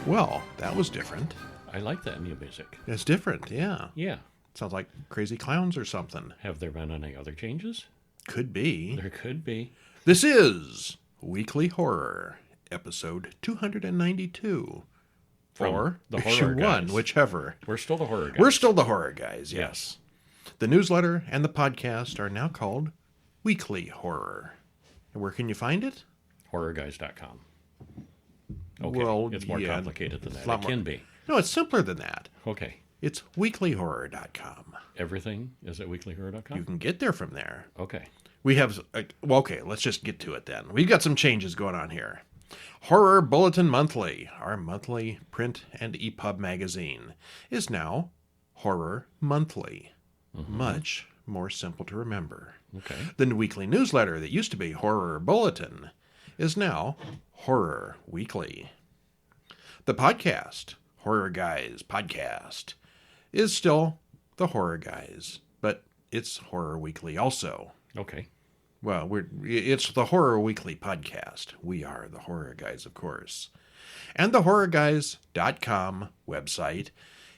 Well, that was different. I like that new music. It's different, yeah. Yeah. Sounds like Crazy Clowns or something. Have there been any other changes? Could be. There could be. This is Weekly Horror, episode 292. From or the issue Horror 1, Guys. whichever. We're still the Horror Guys. We're still the Horror Guys, yes. Yes. The newsletter and the podcast are now called Weekly Horror. And where can you find it? HorrorGuys.com. Okay, Well, it's more yeah, complicated than that. it's a lot It more- can be. No, it's simpler than that. Okay. It's weeklyhorror.com. Everything is at weeklyhorror.com? You can get there from there. Okay. We have, well, okay, let's just get to it then. We've got some changes going on here. Horror Bulletin Monthly, our monthly print and EPUB magazine, is now Horror Monthly. Much more simple to remember. Okay. The weekly newsletter that used to be Horror Bulletin is now Horror Weekly. The podcast, Horror Guys Podcast, is still the Horror Guys, but it's Horror Weekly also. Okay. Well, it's the Horror Weekly podcast. We are the Horror Guys, of course. And the HorrorGuys.com website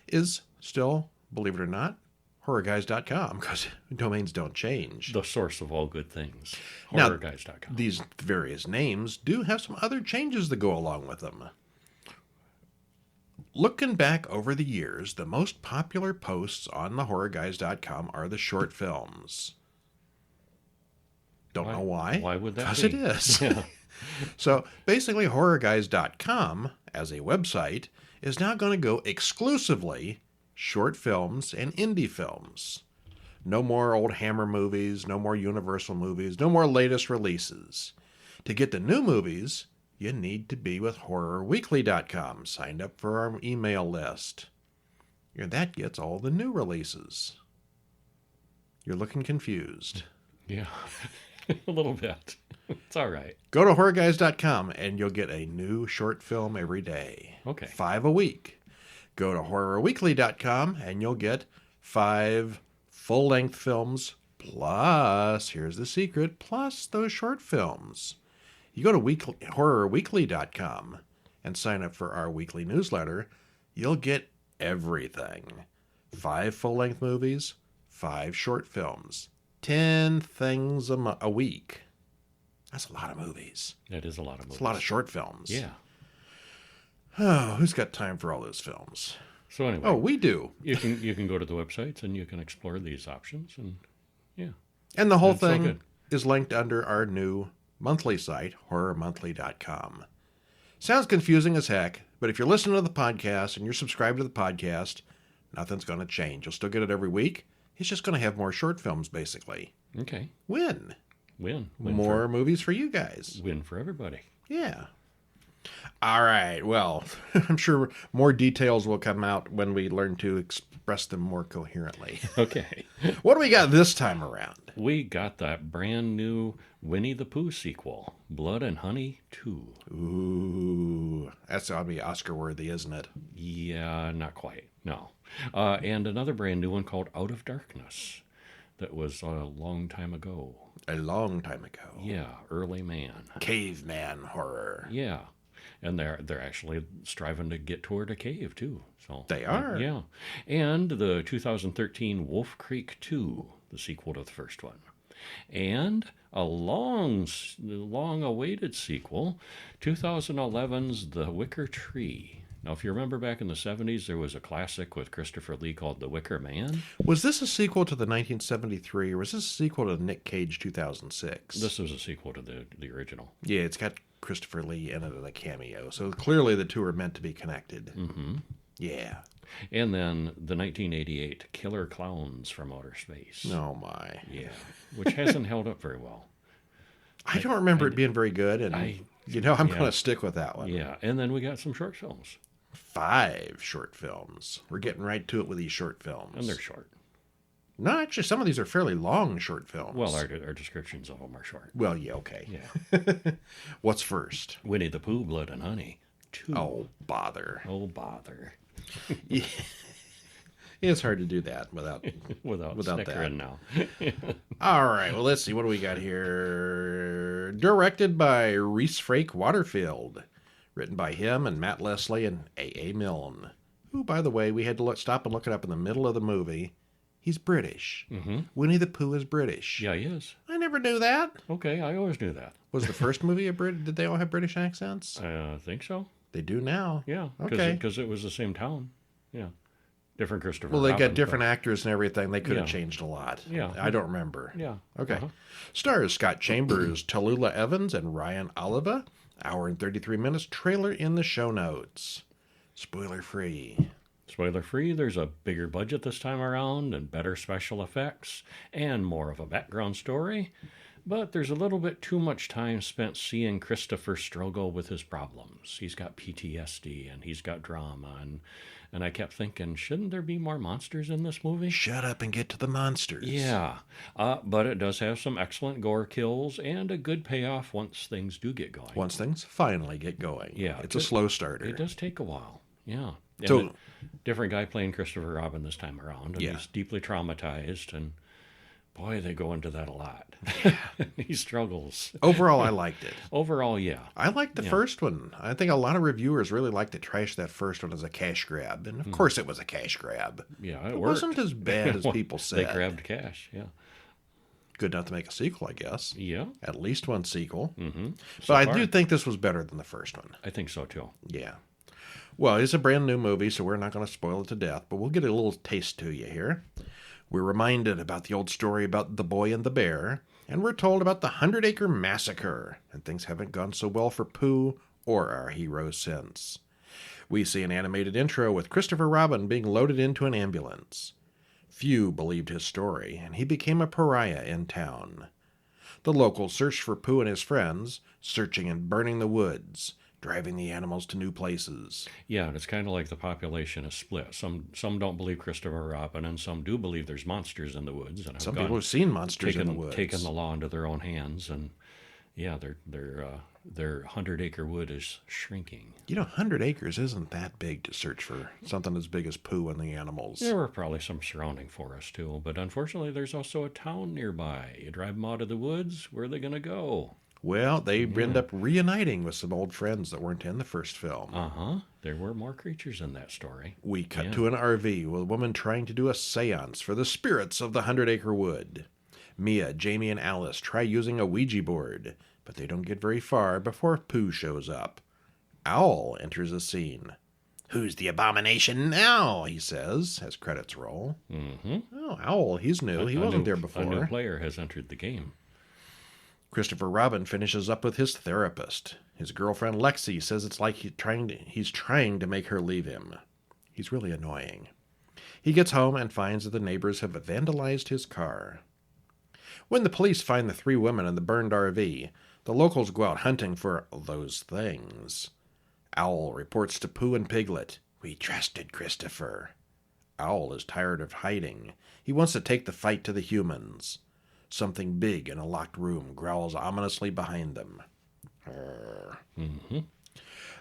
is still, believe it or not, HorrorGuys.com, because domains don't change. The source of all good things. Now, HorrorGuys.com. These various names do have some other changes that go along with them. Looking back over the years, the most popular posts on the HorrorGuys.com are the short films. Don't know why. Why would that be? be? Because it is. Yeah. So basically, HorrorGuys.com as a website is now going to go exclusively short films and indie films. No more old Hammer movies, no more Universal movies, no more latest releases. To get the new movies, you need to be with HorrorWeekly.com. Signed up for our email list. And that gets all the new releases. You're looking confused. Yeah. A little bit. It's all right. Go to HorrorGuys.com and you'll get a new short film every day. Okay. 5 a week. Go to HorrorWeekly.com and you'll get 5 full-length films plus, here's the secret, plus those short films. You go to HorrorWeekly.com and sign up for our weekly newsletter, you'll get everything. 5 full-length movies, 5 short films, 10 things a week. That's a lot of movies. That is a lot of movies. It's a lot of short films. Yeah. Oh, who's got time for all those films? So anyway. Oh, we do. You can go to the websites and you can explore these options and yeah. And the whole It's all thing good. is linked under our new monthly site, horrormonthly.com. Sounds confusing as heck, but if you're listening to the podcast and you're subscribed to the podcast, nothing's going to change. You'll still get it every week. It's just going to have more short films, basically. Okay. Win. Win More movies for you guys. Win for everybody. Yeah. All right. Well, I'm sure more details will come out when we learn to express them more coherently. Okay. What do we got this time around? We got that brand new Winnie the Pooh sequel, Blood and Honey 2. Ooh, that's got to be Oscar worthy, isn't it? Yeah, not quite. No. And another brand new one called Out of Darkness. That was a long time ago. A long time ago. Yeah, early man. Caveman horror. Yeah. And they're actually striving to get toward a cave, too. So They are. Yeah. And the 2013 Wolf Creek 2, the sequel to the first one. And a long-awaited sequel, 2011's The Wicker Tree. Now, if you remember back in the 70s, there was a classic with Christopher Lee called The Wicker Man. Was this a sequel to the 1973, or was this a sequel to Nick Cage 2006? This was a sequel to the original. Yeah, it's got Christopher Lee in it in a cameo, so clearly the two are meant to be connected. Mm-hmm. Yeah. And then the 1988 Killer Klowns from Outer Space. Oh, my. Yeah, which hasn't held up very well. I don't remember it being very good, and, I'm going to stick with that one. Yeah, and then we got some short films. 5 short films. We're getting right to it with these short films. And they're short. No, actually, some of these are fairly long short films. Well, our descriptions of them are short. Well, yeah, okay. Yeah. What's first? Winnie the Pooh, Blood and Honey 2. Oh, bother. Oh, bother. Yeah. It's hard to do that without without that. snickering now. All right, well, let's see. What do we got here? Directed by Reese Frake Waterfield. Written by him and Matt Leslie and A. Milne, who, by the way, we had to stop and look it up in the middle of the movie. He's British. Mm-hmm. Winnie the Pooh is British. Yeah, he is. I never knew that. Okay, I always knew that. Was the first movie did they all have British accents? I think so. They do now. Yeah. Okay. Because it was the same town. Yeah. Different Christopher Well, they Robin, got different actors and everything. They could have Yeah. changed a lot. Yeah. I don't remember. Yeah. Okay. Uh-huh. Stars Scott Chambers, Tallulah Evans, and Ryan Oliva. Hour and 33 minutes. Trailer in the show notes. Spoiler free. Spoiler free, there's a bigger budget this time around and better special effects and more of a background story. But there's a little bit too much time spent seeing Christopher struggle with his problems. He's got PTSD and he's got drama. And I kept thinking, shouldn't there be more monsters in this movie? Shut up and get to the monsters. Yeah, but it does have some excellent gore kills and a good payoff once things do get going. Once things finally get going. Yeah. It's a slow starter. It does take a while. Yeah. And So- a different guy playing Christopher Robin this time around. And Yeah. he's deeply traumatized. And boy, they go into that a lot. He struggles. Overall, I liked it. Overall, yeah. I liked the first one. I think a lot of reviewers really liked to trash that first one as a cash grab. And of course it was a cash grab. Yeah, It worked. wasn't as bad as people They said. grabbed cash, yeah. Good enough to make a sequel, I guess. Yeah. At least one sequel. Mm-hmm. But I do think this was better than the first one. I think so, too. Yeah. Well, it's a brand new movie, so we're not going to spoil it to death, but we'll get a little taste to you here. We're reminded about the old story about the boy and the bear, and we're told about the 100-Acre Massacre, and things haven't gone so well for Pooh or our heroes since. We see an animated intro with Christopher Robin being loaded into an ambulance. Few believed his story, and he became a pariah in town. The locals searched for Pooh and his friends, searching and burning the woods, driving the animals to new places. Yeah, and it's kind of like the population is split. Some don't believe Christopher Robin, and some do believe there's monsters in the woods. And Some people have seen monsters in the woods. taken the law into their own hands, and yeah, their 100-acre wood is shrinking. 100 acres isn't that big to search for something as big as Pooh and the animals. There were probably some surrounding forests too, but unfortunately, there's also a town nearby. You drive them out of the woods, where are they going to go? Well, they end up reuniting with some old friends that weren't in the first film. Uh-huh. There were more creatures in that story. We cut to an RV with a woman trying to do a seance for the spirits of the 100-Acre Wood. Mia, Jamie, and Alice try using a Ouija board, but they don't get very far before Pooh shows up. Owl enters the scene. "Who's the abomination now?" he says, as credits roll. Mm-hmm. Oh, Owl, he's new. He wasn't there before. A new player has entered the game. Christopher Robin finishes up with his therapist. His girlfriend Lexi says it's like he's trying to make her leave him. He's really annoying. He gets home and finds that the neighbors have vandalized his car. When the police find the 3 women in the burned RV, the locals go out hunting for those things. Owl reports to Pooh and Piglet, "We trusted Christopher." Owl is tired of hiding. He wants to take the fight to the humans. Something big in a locked room growls ominously behind them. Mm-hmm.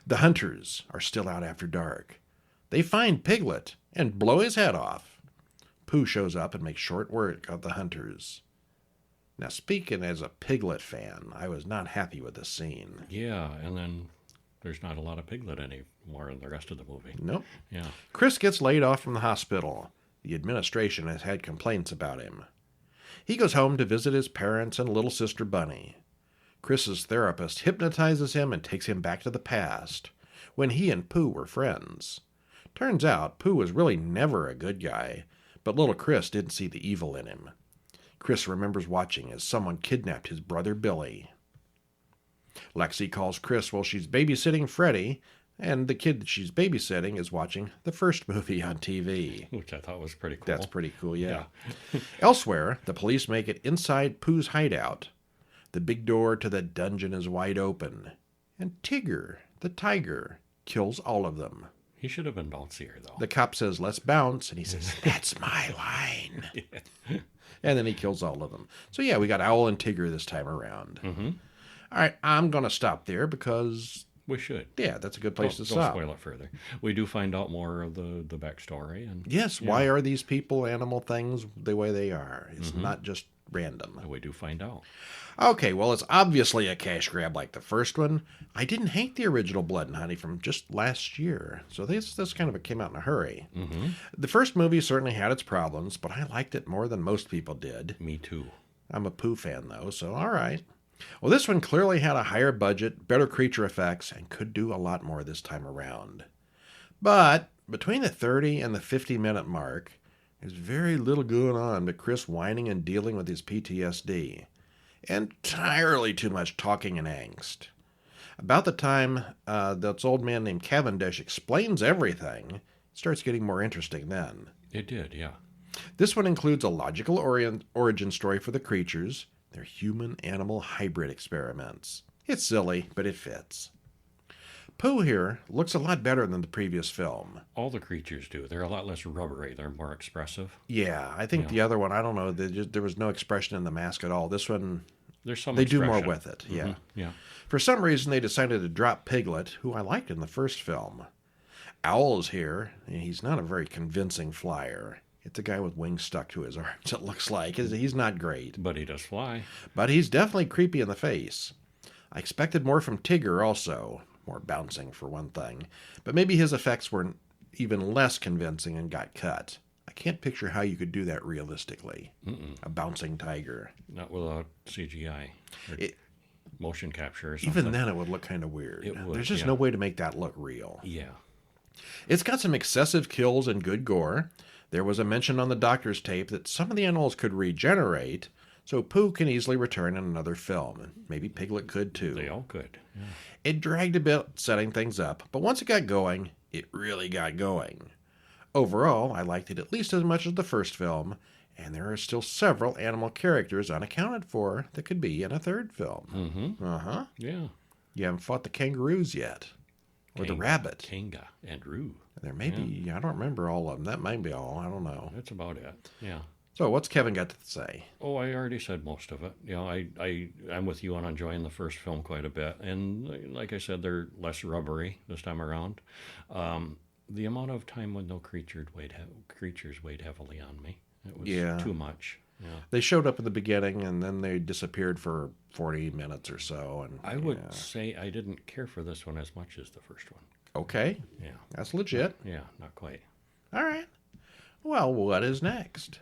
The hunters are still out after dark. They find Piglet and blow his head off. Pooh shows up and makes short work of the hunters. Now, speaking as a Piglet fan, I was not happy with this scene. Yeah, and then there's not a lot of Piglet anymore in the rest of the movie. Nope. Yeah. Chris gets laid off from the hospital. The administration has had complaints about him. He goes home to visit his parents and little sister Bunny. Chris's therapist hypnotizes him and takes him back to the past, when he and Pooh were friends. Turns out Pooh was really never a good guy, but little Chris didn't see the evil in him. Chris remembers watching as someone kidnapped his brother Billy. Lexi calls Chris while she's babysitting Freddy, and the kid that she's babysitting is watching the first movie on TV. Which I thought was pretty cool. That's pretty cool, yeah. Elsewhere, the police make it inside Pooh's hideout. The big door to the dungeon is wide open, and Tigger, the tiger, kills all of them. He should have been bouncier, though. The cop says, "Let's bounce," and he says, "That's my line." And then he kills all of them. So yeah, we got Owl and Tigger this time around. Mm-hmm. All right, I'm going to stop there because... We should. Yeah, that's a good place to Don't stop. spoil it further. We do find out more of the backstory. And Yes, yeah. why are these people, animal things, the way they are? It's Mm-hmm. not just random. We do find out. Okay, well, it's obviously a cash grab like the first one. I didn't hate the original Blood and Honey from just last year, so this kind of came out in a hurry. Mm-hmm. The first movie certainly had its problems, but I liked it more than most people did. Me too. I'm a Pooh fan, though, so all right. Well, this one clearly had a higher budget, better creature effects, and could do a lot more this time around. But between the 30 and the 50-minute mark, there's very little going on but Chris whining and dealing with his PTSD. Entirely too much talking and angst. About the time this old man named Cavendish explains everything, it starts getting more interesting then. It did, yeah. This one includes a logical origin story for the creatures, their human-animal hybrid experiments. It's silly, but it fits. Pooh here looks a lot better than the previous film. All the creatures do. They're a lot less rubbery. They're more expressive. Yeah, I think the other one, I don't know, there was no expression in the mask at all. This one, There's some they do expression. more with it, yeah. Mm-hmm. Yeah. For some reason, they decided to drop Piglet, who I liked in the first film. Owl is here, and he's not a very convincing flyer. It's a guy with wings stuck to his arms, it looks like. He's not great. But he does fly. But he's definitely creepy in the face. I expected more from Tigger also. More bouncing, for one thing. But maybe his effects were even less convincing and got cut. I can't picture how you could do that realistically. A bouncing tiger. Not without CGI. Motion capture or something. Even then, it would look kind of weird. There's just no way to make that look real. Yeah. It's got some excessive kills and good gore. There was a mention on the doctor's tape that some of the animals could regenerate, so Pooh can easily return in another film. And maybe Piglet could too. They all could. Yeah. It dragged a bit, setting things up, but once it got going, it really got going. Overall, I liked it at least as much as the first film, and there are still several animal characters unaccounted for that could be in a third film. Mm-hmm. Uh-huh. Yeah. You haven't fought the kangaroos yet. Or the rabbit. Kanga and Roo. There may be, I don't remember all of them. That might be all, I don't know. That's about it. Yeah. So what's Kevin got to say? Oh, I already said most of it. You know, I'm with you on enjoying the first film quite a bit. And like I said, they're less rubbery this time around. The amount of time when no creatures weighed heavily on me. It was too much. Yeah. They showed up at the beginning and then they disappeared for 40 minutes or so. And I would say I didn't care for this one as much as the first one. Okay. Yeah. That's legit. Yeah, not quite. All right. Well, what is next?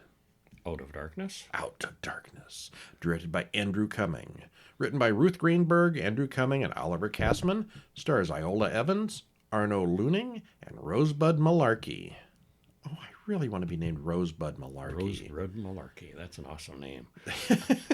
Out of Darkness? Out of Darkness. Directed by Andrew Cumming. Written by Ruth Greenberg, Andrew Cumming, and Oliver Kastman. Stars Iola Evans, Arno Luning, and Rosebud Malarkey. Oh, I really want to be named Rosebud Malarkey. Rosebud Malarkey. That's an awesome name.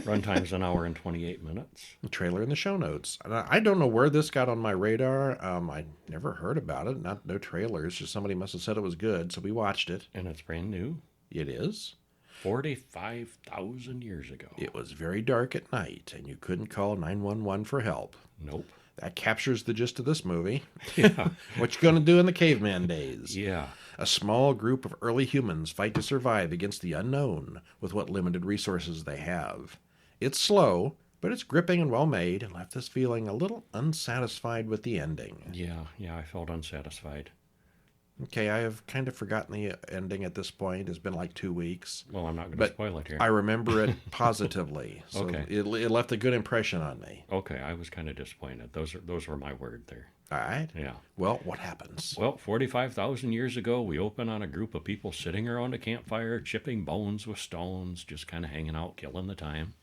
Runtime's an hour and 28 minutes. The trailer in the show notes. And I don't know where this got on my radar. I never heard about it. No trailers. Just somebody must have said it was good, so we watched it. And it's brand new. It is. 45,000 years ago. It was very dark at night, and you couldn't call 911 for help. Nope. That captures the gist of this movie. Yeah. What you gonna do in the caveman days? Yeah. A small group of early humans fight to survive against the unknown with what limited resources they have. It's slow, but it's gripping and well made, and left us feeling a little unsatisfied with the ending. Yeah, I felt unsatisfied. Okay, I have kind of forgotten the ending at this point. It's been like 2 weeks. Well, I'm not going to spoil it here. I remember it positively, so Okay. it left a good impression on me. Okay, I was kind of disappointed. Those were my word there. All right. Yeah. Well, what happens? Well, 45,000 years ago, we open on a group of people sitting around a campfire, chipping bones with stones, just kind of hanging out, killing the time.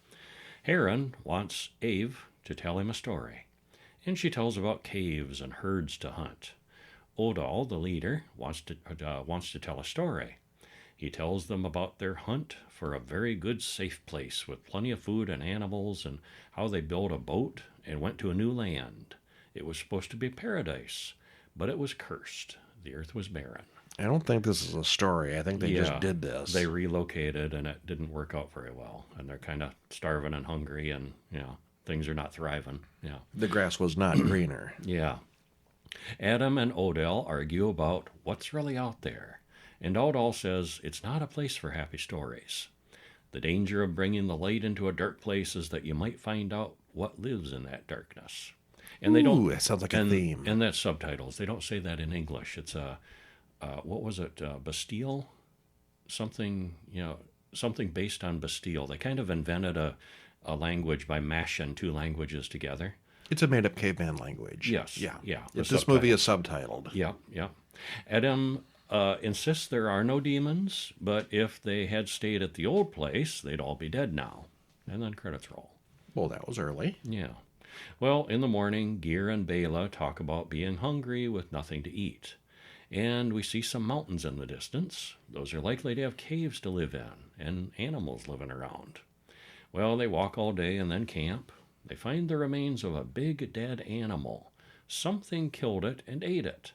Heron wants Ave to tell him a story, and she tells about caves and herds to hunt. Odal, the leader, wants to tell a story. He tells them about their hunt for a very good, safe place with plenty of food and animals, and how they built a boat and went to a new land. It was supposed to be paradise, but it was cursed. The earth was barren. I don't think this is a story. I think they just did this. They relocated, and it didn't work out very well. And they're kind of starving and hungry, and things are not thriving. Yeah, the grass was not greener. Yeah. Adam and Odell argue about what's really out there, and Odell says it's not a place for happy stories. The danger of bringing the light into a dark place is that you might find out what lives in that darkness. And they don't. That sounds like a theme. And that's subtitles. They don't say that in English. It's what was it? Bastille, something. something based on Bastille. They kind of invented a language by mashing two languages together. It's a made-up caveman language. Yes. Yeah. Yeah. This movie is subtitled. Yeah. Yeah. Adam insists there are no demons, but if they had stayed at the old place, they'd all be dead now. And then credits roll. Well, that was early. Yeah. Well, in the morning, Gear and Bela talk about being hungry with nothing to eat. And we see some mountains in the distance. Those are likely to have caves to live in and animals living around. Well, they walk all day and then camp. They find the remains of a big dead animal. Something killed it and ate it.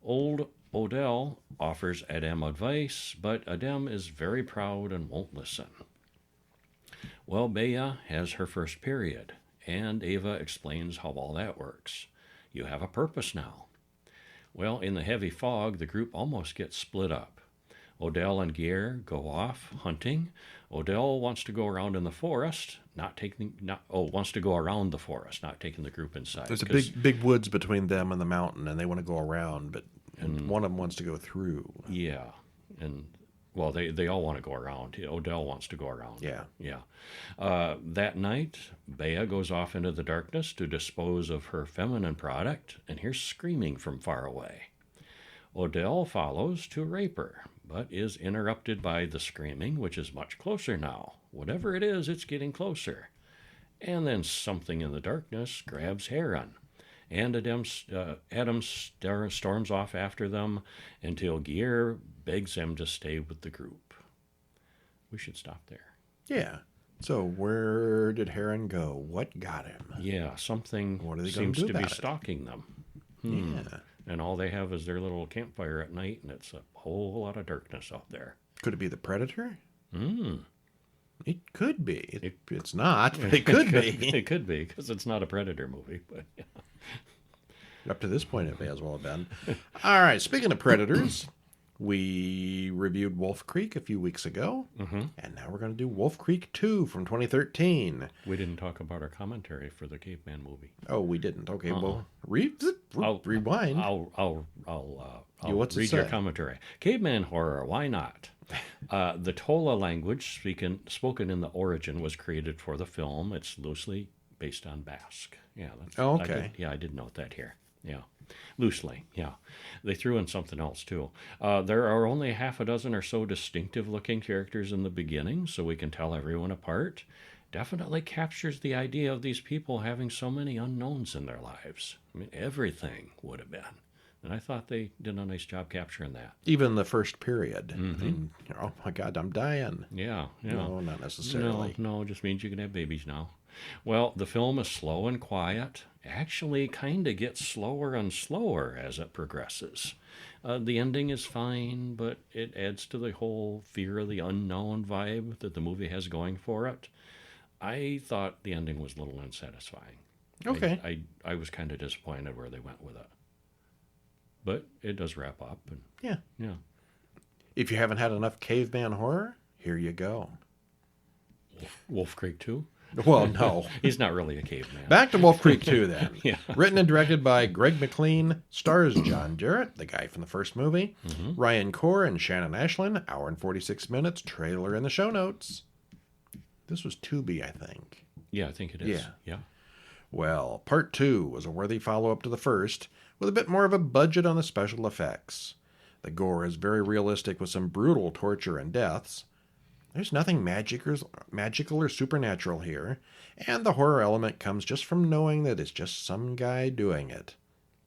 Old Odell offers Adam advice, but Adam is very proud and won't listen. Well, Bea has her first period, and Ava explains how all that works. You have a purpose now. Well, in the heavy fog, the group almost gets split up. Odell and Gear go off hunting. Odell wants to go around in the forest, wants to go around the forest, not taking the group inside. There's a big woods between them and the mountain, and they want to go around, but one of them wants to go through. Yeah, and well, they all want to go around. Odell wants to go around. Yeah. Yeah. That night, Bea goes off into the darkness to dispose of her feminine product and hears screaming from far away. Odell follows to rape her, but is interrupted by the screaming, which is much closer now. Whatever it is, it's getting closer. And then something in the darkness grabs Heron, and Adam storms off after them until Gear begs him to stay with the group. We should stop there. Yeah. So where did Heron go? What got him? Yeah, something What are they seems gonna to do be about it? stalking them. Yeah. And all they have is their little campfire at night, and it's a whole lot of darkness out there. Could it be the Predator? Mm. It could be. It's not, but it could be. It could be, because it's not a Predator movie. But yeah. Up to this point, it may as well have been. All right. Speaking of Predators, we reviewed Wolf Creek a few weeks ago, and now we're going to do Wolf Creek 2 from 2013. We didn't talk about our commentary for the Caveman movie. Oh, we didn't. Okay, well, rewind. I'll what's it read your say? commentary. Caveman horror, why not? The Tola language spoken in the origin was created for the film. It's loosely based on Basque. Yeah. Oh, okay. I did note that here. Yeah. Loosely, yeah. They threw in something else, too. There are only half a dozen or so distinctive-looking characters in the beginning, so we can tell everyone apart. Definitely captures the idea of these people having so many unknowns in their lives. I mean, everything would have been. And I thought they did a nice job capturing that. Even the first period. I mean, oh my God, I'm dying. Yeah. No, not necessarily. No, it just means you can have babies now. Well, the film is slow and quiet. Actually, kind of gets slower and slower as it progresses. The ending is fine, but it adds to the whole fear of the unknown vibe that the movie has going for it. I thought the ending was a little unsatisfying. Okay. I was kind of disappointed where they went with it. But it does wrap up. And, Yeah. If you haven't had enough caveman horror, here you go. Wolf Creek 2? Well, no. He's not really a caveman. Back to Wolf Creek 2 then. Yeah. Written and directed by Greg McLean, stars John Jarrett, the guy from the first movie, Ryan Core and Shannon Ashlin, hour and 46 minutes, trailer in the show notes. This was Tubi, I think. Yeah, I think it is. Yeah. Well, part 2 was a worthy follow-up to the first, with a bit more of a budget on the special effects. The gore is very realistic with some brutal torture and deaths. There's nothing magical or supernatural here, and the horror element comes just from knowing that it's just some guy doing it.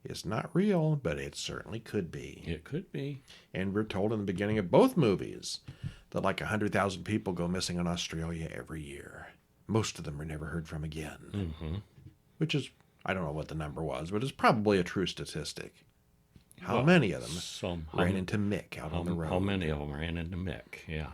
It's not real, but it certainly could be. It could be. And we're told in the beginning of both movies that like 100,000 people go missing in Australia every year. Most of them are never heard from again. Which is, I don't know what the number was, but it's probably a true statistic. How many of them ran into Mick out on the road? How many of them ran into Mick? Yeah.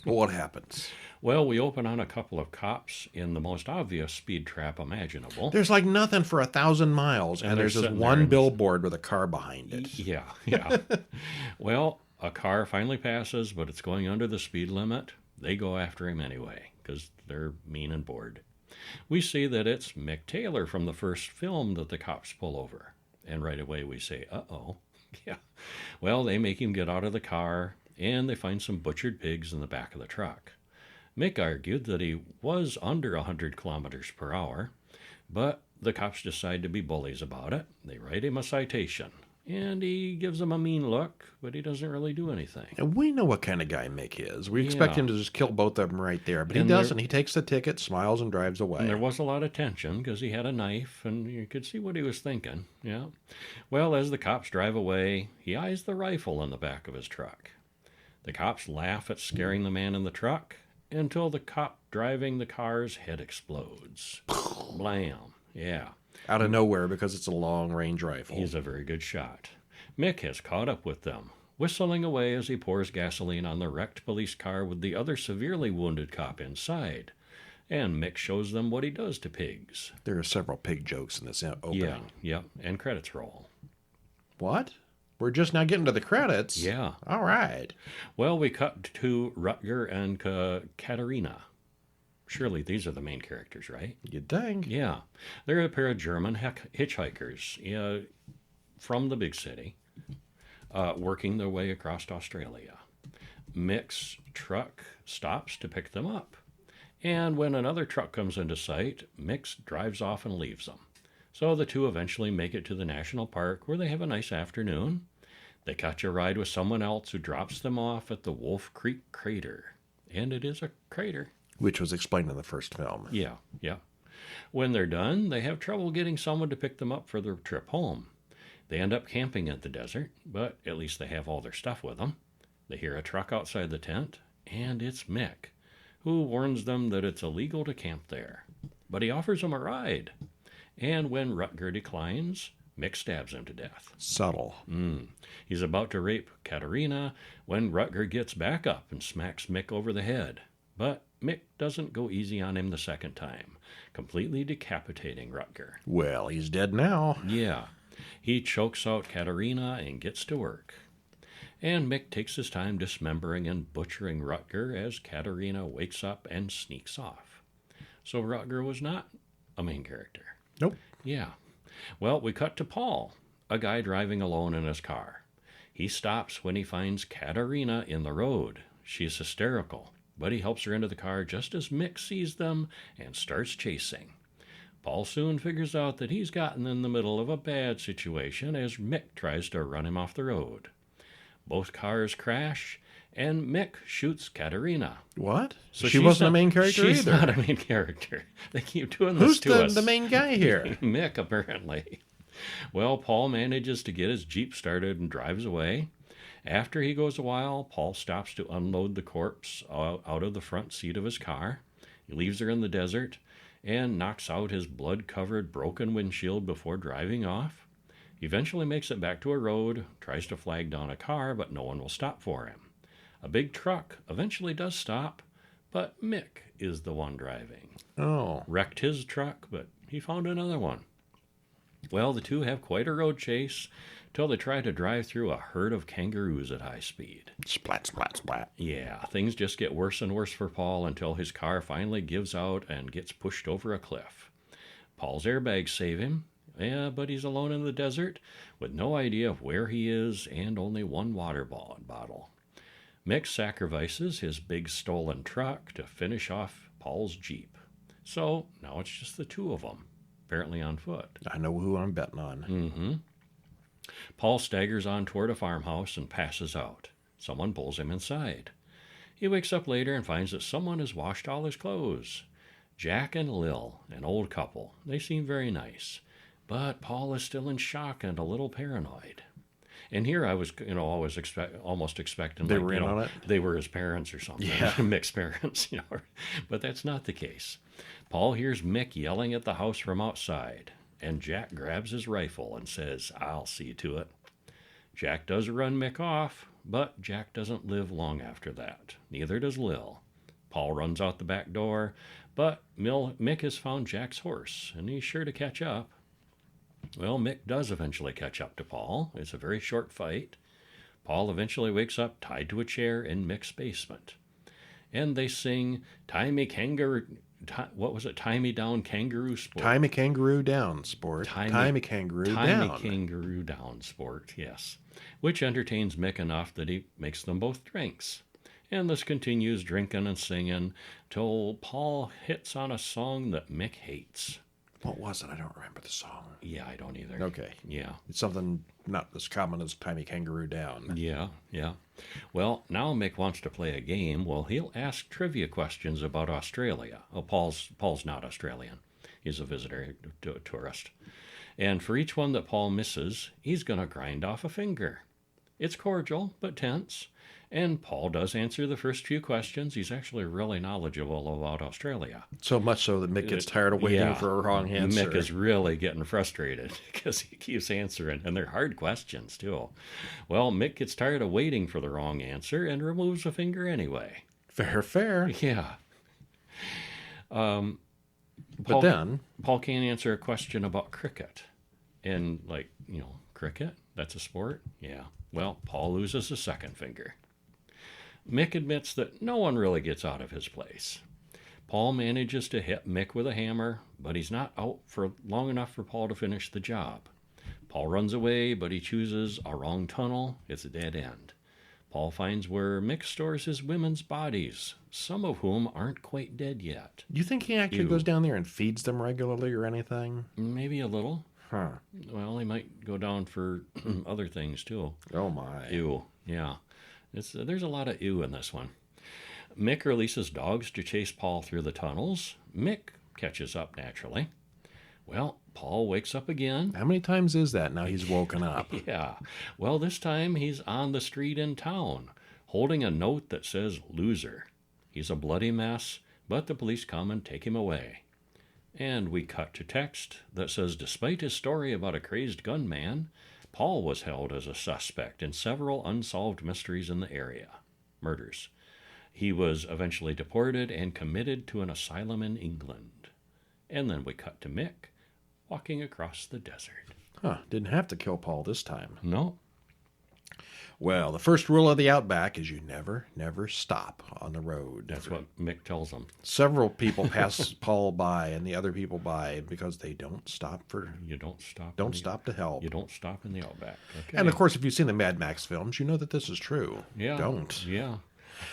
Well, what happens? Well, we open on a couple of cops in the most obvious speed trap imaginable. There's like nothing for 1,000 miles, and there's this one billboard with a car behind it. Yeah. Well, a car finally passes, but it's going under the speed limit. They go after him anyway, because they're mean and bored. We see that it's Mick Taylor from the first film that the cops pull over. And right away we say, uh-oh. Yeah. Well, they make him get out of the car, and they find some butchered pigs in the back of the truck. Mick argued that he was under 100 kilometers per hour, but the cops decide to be bullies about it. They write him a citation, and he gives them a mean look, but he doesn't really do anything. And we know what kind of guy Mick is. We expect him to just kill both of them right there, but he And doesn't. He takes the ticket, smiles, and drives And away. there was a lot of tension because he had a knife, and you could see what he was thinking. Yeah. Well, as the cops drive away, he eyes the rifle in the back of his truck. The cops laugh at scaring the man in the truck until the cop driving the car's head explodes. Blam. Yeah. Out of nowhere because it's a long-range rifle. He's a very good shot. Mick has caught up with them, whistling away as he pours gasoline on the wrecked police car with the other severely wounded cop inside. And Mick shows them what he does to pigs. There are several pig jokes in this opening. Yeah, and credits roll. What? We're just now getting to the credits? Yeah. All right. Well, we cut to Rutger and Katerina. Surely these are the main characters, right? You'd think. Yeah. They're a pair of German hitchhikers from the big city, working their way across Australia. Mick's truck stops to pick them up. And when another truck comes into sight, Mick drives off and leaves them. So the two eventually make it to the national park where they have a nice afternoon. They catch a ride with someone else who drops them off at the Wolf Creek Crater. And it is a crater. Which was explained in the first film. Yeah. When they're done, they have trouble getting someone to pick them up for their trip home. They end up camping at the desert, but at least they have all their stuff with them. They hear a truck outside the tent, and it's Mick, who warns them that it's illegal to camp there. But he offers them a ride. And when Rutger declines, Mick stabs him to death. Subtle. He's about to rape Katerina when Rutger gets back up and smacks Mick over the head. But Mick doesn't go easy on him the second time, completely decapitating Rutger. Well, he's dead now. Yeah. He chokes out Katerina and gets to work. And Mick takes his time dismembering and butchering Rutger as Katerina wakes up and sneaks off. So Rutger was not a main character. Nope. Yeah. Well, we cut to Paul, a guy driving alone in his car. He stops when he finds Katerina in the road. She's hysterical, but he helps her into the car just as Mick sees them and starts chasing. Paul soon figures out that he's gotten in the middle of a bad situation as Mick tries to run him off the road. Both cars crash, and Mick shoots Katerina. What? So she wasn't a main character she's either. Not a main character. They keep doing this to us. Who's the main guy here? Mick, apparently. Well, Paul manages to get his Jeep started and drives away. After he goes a while, Paul stops to unload the corpse out of the front seat of his car. He leaves her in the desert and knocks out his blood-covered broken windshield before driving off. He eventually makes it back to a road, tries to flag down a car, but no one will stop for him. A big truck eventually does stop, but Mick is the one driving. Oh. Wrecked his truck, but he found another one. Well, the two have quite a road chase till they try to drive through a herd of kangaroos at high speed. Splat, splat, splat. Yeah, things just get worse and worse for Paul until his car finally gives out and gets pushed over a cliff. Paul's airbags save him, but he's alone in the desert with no idea of where he is and only one water bottle. Mick sacrifices his big stolen truck to finish off Paul's Jeep. So now it's just the two of them, apparently on foot. I know who I'm betting on. Paul staggers on toward a farmhouse and passes out. Someone pulls him inside. He wakes up later and finds that someone has washed all his clothes. Jack and Lil, an old couple. They seem very nice. But Paul is still in shock and a little paranoid. And here I was, always almost expecting They were in on it? They were his parents or something. Yeah. Mixed parents, But that's not the case. Paul hears Mick yelling at the house from outside, and Jack grabs his rifle and says, "I'll see to it." Jack does run Mick off, but Jack doesn't live long after that. Neither does Lil. Paul runs out the back door, but Mick has found Jack's horse, and he's sure to catch up. Well, Mick does eventually catch up to Paul. It's a very short fight. Paul eventually wakes up tied to a chair in Mick's basement. And they sing, "Tie me kangaroo what was it? Tie Me Down Kangaroo Sport. Tie me kangaroo down, sport. Tie me kangaroo down. Tie Me Kangaroo Down Sport, yes. Which entertains Mick enough that he makes them both drinks. And this continues drinking and singing till Paul hits on a song that Mick hates. What was it? I don't remember the song. Yeah, I don't either. Okay. Yeah. It's something not as common as Tie me kangaroo down. Yeah. Well, now Mick wants to play a game. Well, he'll ask trivia questions about Australia. Oh, Paul's not Australian. He's a visitor, a tourist. And for each one that Paul misses, he's going to grind off a finger. It's cordial, but tense. And Paul does answer the first few questions. He's actually really knowledgeable about Australia. So much so that Mick gets tired of waiting for a wrong answer. Mick is really getting frustrated because he keeps answering, and they're hard questions, too. Well, Mick gets tired of waiting for the wrong answer and removes a finger anyway. Fair. Yeah. But then Paul can't answer a question about cricket. And, cricket? That's a sport? Yeah. Well, Paul loses a second finger. Mick admits that no one really gets out of his place. Paul manages to hit Mick with a hammer, but he's not out for long enough for Paul to finish the job. Paul runs away, but he chooses a wrong tunnel. It's a dead end. Paul finds where Mick stores his women's bodies, some of whom aren't quite dead yet. You think he actually goes down there and feeds them regularly or anything? Maybe a little. Huh. Well, he might go down for other things, too. Oh, my. Ew, yeah. There's a lot of ew in this one. Mick releases dogs to chase Paul through the tunnels. Mick catches up naturally. Well, Paul wakes up again. How many times is that now he's woken up? Yeah. Well, this time he's on the street in town, holding a note that says loser. He's a bloody mess, but the police come and take him away. And we cut to text that says, despite his story about a crazed gunman, Paul was held as a suspect in several unsolved mysteries in the area. Murders. He was eventually deported and committed to an asylum in England. And then we cut to Mick walking across the desert. Huh, didn't have to kill Paul this time. No. Well, the first rule of the Outback is you never stop on the road. That's what Mick tells them. Several people pass Paul by and the other people by because they don't stop for... You don't stop. Don't stop to help. You don't stop in the Outback. Okay. And, of course, if you've seen the Mad Max films, you know that this is true. Yeah. Don't. Yeah.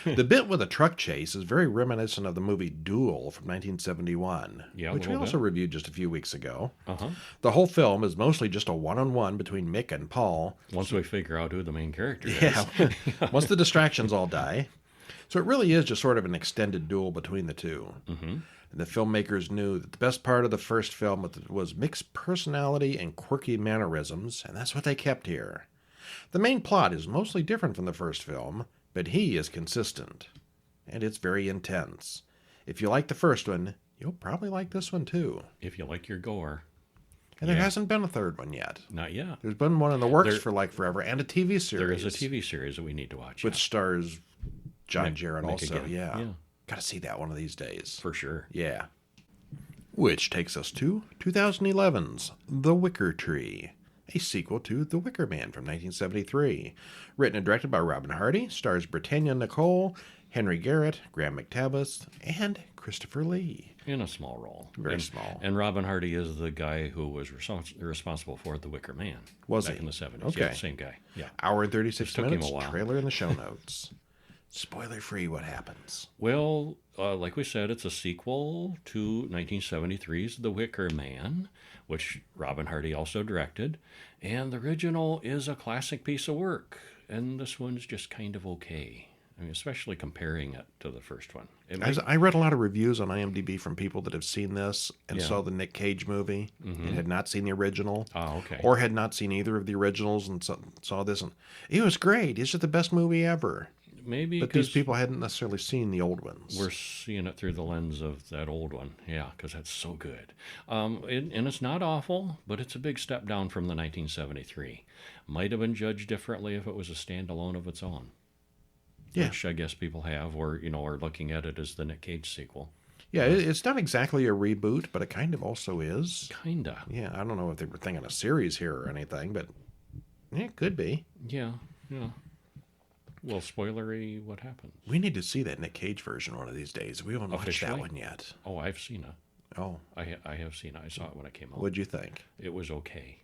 The bit with the truck chase is very reminiscent of the movie Duel from 1971, which we also reviewed just a few weeks ago. Uh-huh. The whole film is mostly just a one-on-one between Mick and Paul. Once we figure out who the main character is. Yeah. Once the distractions all die. So it really is just sort of an extended duel between the two. Mm-hmm. And the filmmakers knew that the best part of the first film was Mick's personality and quirky mannerisms, and that's what they kept here. The main plot is mostly different from the first film, but he is consistent, and it's very intense. If you like the first one, you'll probably like this one too. If you like your gore. And there hasn't been a third one yet. Not yet. There's been one in the works for like forever, and a TV series. There is a TV series that we need to watch. Which stars John Jarrett Mick also. again. Yeah. Yeah. Got to see that one of these days. For sure. Yeah. Which takes us to 2011's The Wicker Tree, a sequel to The Wicker Man from 1973. Written and directed by Robin Hardy, stars Britannia Nicole, Henry Garrett, Graham McTavish, and Christopher Lee. In a small role. Very small. And Robin Hardy is the guy who was responsible for The Wicker Man. Was back he? in the 70s. Okay. Yeah, same guy. Yeah. Hour and 36 took him minutes, a while. trailer in the show notes. Spoiler free, what happens? Well, like we said, it's a sequel to 1973's The Wicker Man, which Robin Hardy also directed. And the original is a classic piece of work. And this one's just kind of okay. I mean, especially comparing it to the first one. I read a lot of reviews on IMDb from people that have seen this and saw the Nick Cage movie and had not seen the original. Oh, okay. Or had not seen either of the originals and saw this. And it was great. It's just the best movie ever. Maybe but these people hadn't necessarily seen the old ones. We're seeing it through the lens of that old one. Yeah, because that's so good. And it's not awful, but it's a big step down from the 1973. Might have been judged differently if it was a standalone of its own. Yeah. Which I guess people have, or, are looking at it as the Nick Cage sequel. Yeah, it's not exactly a reboot, but it kind of also is. Kinda. Yeah, I don't know if they were thinking a series here or anything, but it could be. Yeah. Well, spoilery, what happens? We need to see that Nick Cage version one of these days. We haven't watched that Officially? one yet. Oh, I've seen it. Oh, I have seen it. I saw it when it came out. what'd you think? It was okay.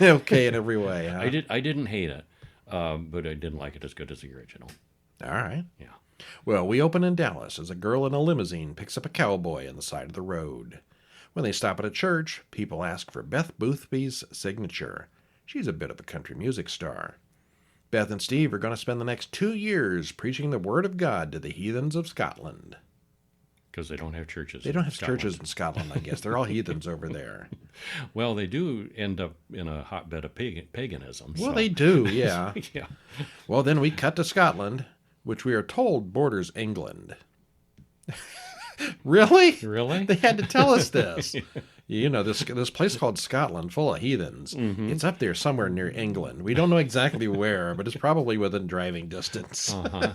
Okay in every way, huh? I didn't hate it, but I didn't like it as good as the original. All right. Yeah. Well, we open in Dallas as a girl in a limousine picks up a cowboy on the side of the road. When they stop at a church, people ask for Beth Boothby's signature. She's a bit of a country music star. Beth and Steve are going to spend the next 2 years preaching the word of God to the heathens of Scotland. Because they don't have churches. They don't have Scotland. churches in Scotland, I guess. They're all heathens over there. Well, they do end up in a hotbed of paganism. Well, so. they do, yeah. Yeah. Well, then we cut to Scotland, which we are told borders England. Really? Really? They had to tell us this. You know, this place called Scotland, full of heathens. Mm-hmm. It's up there somewhere near England. We don't know exactly where, but it's probably within driving distance. Uh-huh.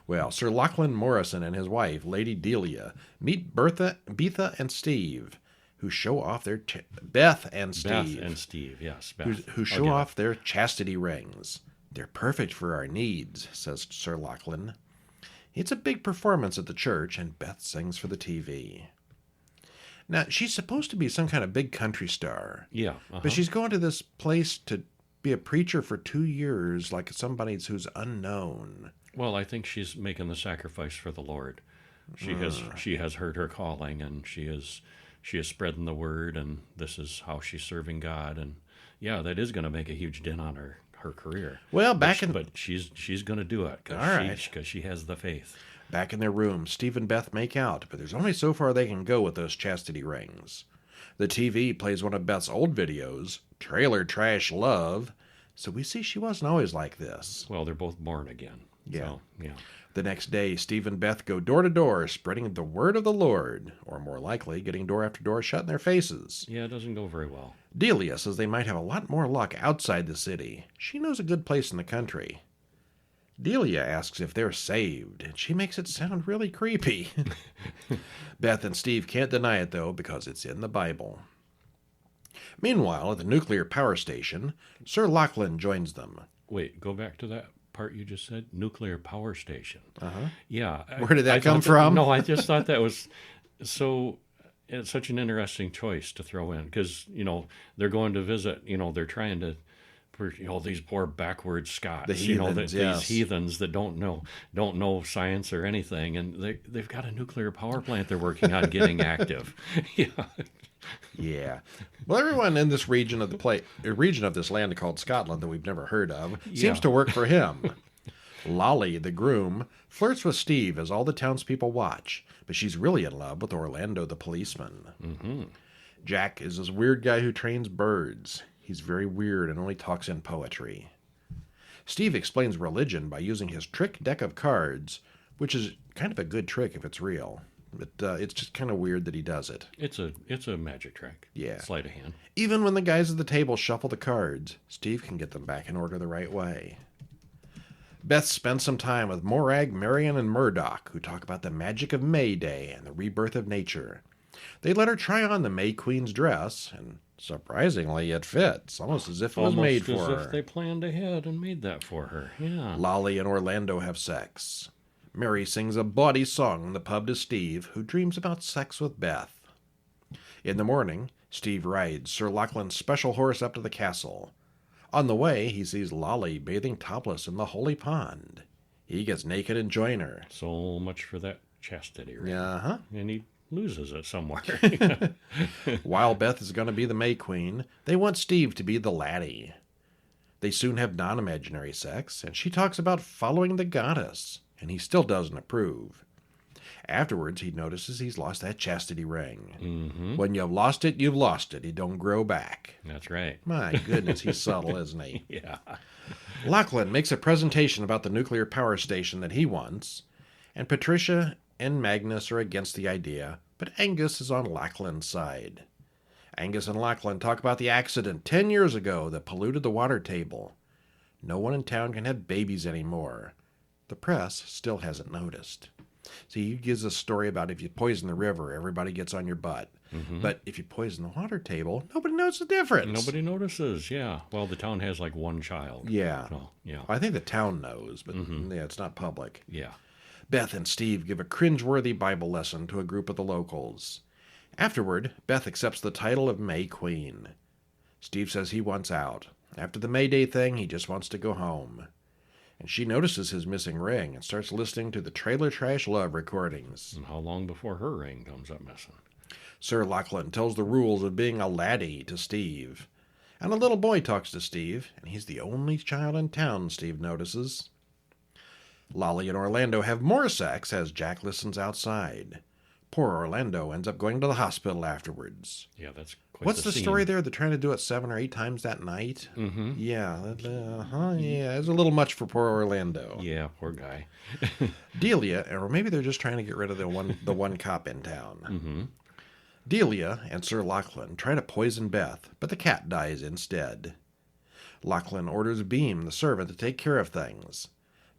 Well, Sir Lachlan Morrison and his wife, Lady Delia, meet Betha and Steve, who show off their Beth and Steve, Beth and Steve, yes. Beth. who show off their chastity rings. They're perfect for our needs, says Sir Lachlan. It's a big performance at the church, and Beth sings for the TV. Now, she's supposed to be some kind of big country star. Yeah. Uh-huh. But she's going to this place to be a preacher for 2 years, like somebody who's unknown. Well, I think she's making the sacrifice for the Lord. She has heard her calling, and she is spreading the word, and this is how she's serving God. And yeah, that is going to make a huge dent on her career. Well, but she's going to do it because she has the faith. Back in their room, Steve and Beth make out, but there's only so far they can go with those chastity rings. The TV plays one of Beth's old videos, Trailer Trash Love, so we see she wasn't always like this. Well, they're both born again. Yeah. So, yeah. The next day, Steve and Beth go door to door, spreading the word of the Lord, or more likely, getting door after door shut in their faces. Yeah, it doesn't go very well. Delia says they might have a lot more luck outside the city. She knows a good place in the country. Delia asks if they're saved, and she makes it sound really creepy. Beth and Steve can't deny it, though, because it's in the Bible. Meanwhile, at the nuclear power station, Sir Lachlan joins them. Wait, go back to that part you just said, nuclear power station. Uh-huh. Yeah. Where did that come from? No, I just thought that was it's such an interesting choice to throw in because, they're going to visit, they're trying to, these poor backward Scots, The heathens, yes. these heathens that don't know science or anything. And they've got a nuclear power plant they're working on getting active. Yeah. Yeah. Well, everyone in this region of this land called Scotland that we've never heard of seems to work for him. Lolly, the groom, flirts with Steve as all the townspeople watch, but she's really in love with Orlando, the policeman. Mm-hmm. Jack is this weird guy who trains birds. He's very weird and only talks in poetry. Steve explains religion by using his trick deck of cards, which is kind of a good trick if it's real. But it's just kind of weird that he does it. It's a magic trick. Yeah. Sleight of hand. Even when the guys at the table shuffle the cards, Steve can get them back in order the right way. Beth spends some time with Morag, Marion, and Murdoch, who talk about the magic of May Day and the rebirth of nature. They let her try on the May Queen's dress, and surprisingly, it fits, almost as if it was made for her. Almost as if they planned ahead and made that for her. Yeah. Lolly and Orlando have sex. Mary sings a bawdy song in the pub to Steve, who dreams about sex with Beth. In the morning, Steve rides Sir Lachlan's special horse up to the castle. On the way, he sees Lolly bathing topless in the holy pond. He gets naked and joins her. So much for that chastity ring. Uh-huh. And he loses it somewhere. While Beth is going to be the May Queen, they want Steve to be the laddie. They soon have non-imaginary sex, and she talks about following the goddess, and he still doesn't approve. Afterwards, he notices he's lost that chastity ring. Mm-hmm. When you've lost it, you've lost it. It don't grow back. That's right. My goodness, he's subtle, isn't he? Yeah. Lachlan makes a presentation about the nuclear power station that he wants, and Patricia and Magnus are against the idea, but Angus is on Lachlan's side. Angus and Lachlan talk about the accident 10 years ago that polluted the water table. No one in town can have babies anymore. The press still hasn't noticed. See, he gives a story about if you poison the river, everybody gets on your butt. Mm-hmm. But if you poison the water table, nobody knows the difference. Nobody notices, yeah. Well, the town has like one child. Yeah. So, yeah. I think the town knows, but yeah, it's not public. Yeah. Beth and Steve give a cringeworthy Bible lesson to a group of the locals. Afterward, Beth accepts the title of May Queen. Steve says he wants out. After the May Day thing, he just wants to go home. And she notices his missing ring and starts listening to the Trailer Trash Love recordings. And how long before her ring comes up missing? Sir Lachlan tells the rules of being a laddie to Steve. And a little boy talks to Steve, and he's the only child in town, Steve notices. Lolly and Orlando have more sex as Jack listens outside. Poor Orlando ends up going to the hospital afterwards. Yeah, that's quite What's the scene. story there? They're trying to do it 7 or 8 times that night? Mm-hmm. Yeah, yeah, it's a little much for poor Orlando. Yeah, poor guy. Delia, or maybe they're just trying to get rid of the one cop in town. Mm-hmm. Delia and Sir Lachlan try to poison Beth, but the cat dies instead. Lachlan orders Beam, the servant, to take care of things.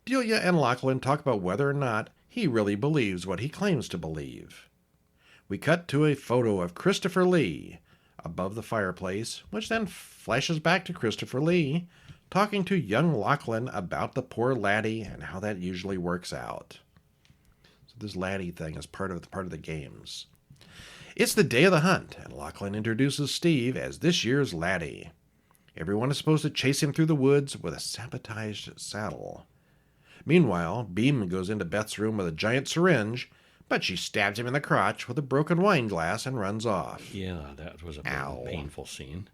Delia and Lachlan talk about whether or not he really believes what he claims to believe. We cut to a photo of Christopher Lee above the fireplace, which then flashes back to Christopher Lee talking to young Lachlan about the poor laddie and how that usually works out. So this laddie thing is part of the games. It's the day of the hunt, and Lachlan introduces Steve as this year's laddie. Everyone is supposed to chase him through the woods with a sabotaged saddle. Meanwhile, Beam goes into Beth's room with a giant syringe, but she stabs him in the crotch with a broken wine glass and runs off. Yeah, that was a Ow. very painful scene.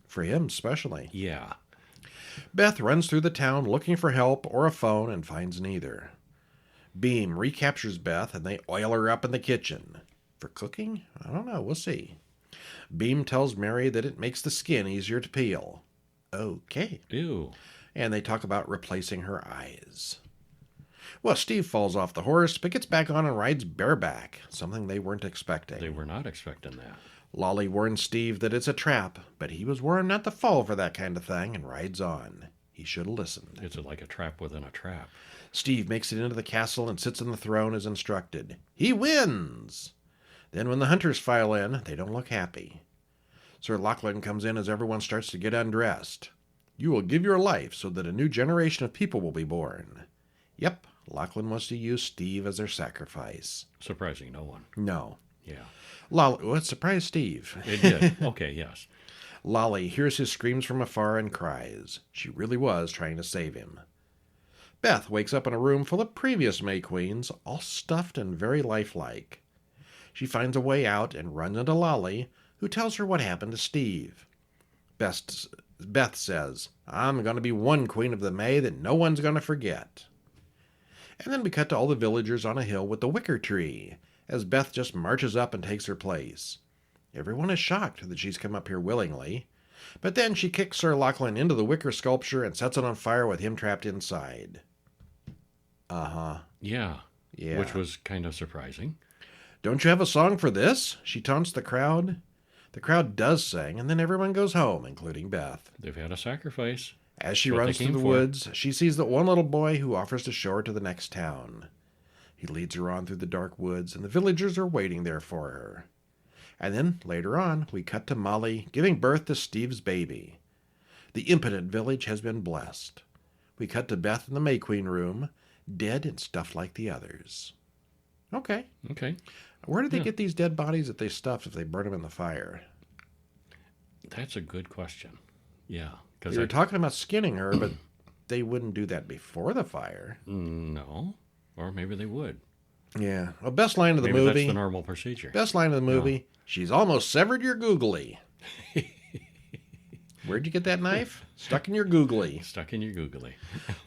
For him, especially. Yeah. Beth runs through the town looking for help or a phone and finds neither. Beam recaptures Beth and they oil her up in the kitchen. For cooking? I don't know. We'll see. Beam tells Mary that it makes the skin easier to peel. Okay. Ew. And they talk about replacing her eyes. Well, Steve falls off the horse, but gets back on and rides bareback, something they weren't expecting. They were not expecting that. Lolly warns Steve that it's a trap, but he was warned not to fall for that kind of thing and rides on. He should have listened. It's like a trap within a trap. Steve makes it into the castle and sits on the throne as instructed. He wins! Then when the hunters file in, they don't look happy. Sir Lachlan comes in as everyone starts to get undressed. You will give your life so that a new generation of people will be born. Yep, Lachlan wants to use Steve as their sacrifice. Surprising no one. No. Yeah. Lolly, well, it surprised Steve. It did. Okay, yes. Lolly hears his screams from afar and cries. She really was trying to save him. Beth wakes up in a room full of previous May Queens, all stuffed and very lifelike. She finds a way out and runs into Lolly, who tells her what happened to Steve. Beth says, I'm going to be one queen of the May that no one's going to forget. And then we cut to all the villagers on a hill with the Wicker Tree, as Beth just marches up and takes her place. Everyone is shocked that she's come up here willingly, but then she kicks Sir Lachlan into the wicker sculpture and sets it on fire with him trapped inside. Uh-huh. Yeah. Yeah. Which was kind of surprising. Don't you have a song for this? She taunts the crowd. The crowd does sing, and then everyone goes home, including Beth. They've had a sacrifice. As she What runs they through came the for. woods, she sees that one little boy who offers to show her to the next town. He leads her on through the dark woods, and the villagers are waiting there for her. And then, later on, we cut to Molly giving birth to Steve's baby. The impotent village has been blessed. We cut to Beth in the May Queen room, dead and stuffed like the others. Okay. Okay. Where did they Yeah. get these dead bodies that they stuffed if they burn them in the fire? That's a good question. Yeah. They Because were talking about skinning her, but they wouldn't do that before the fire. No. Or maybe they would. Yeah. Well, best line of the Maybe movie. that's the normal procedure. Best line of the movie. She's almost severed your googly. Where'd you get that knife? Stuck in your googly. Stuck in your googly.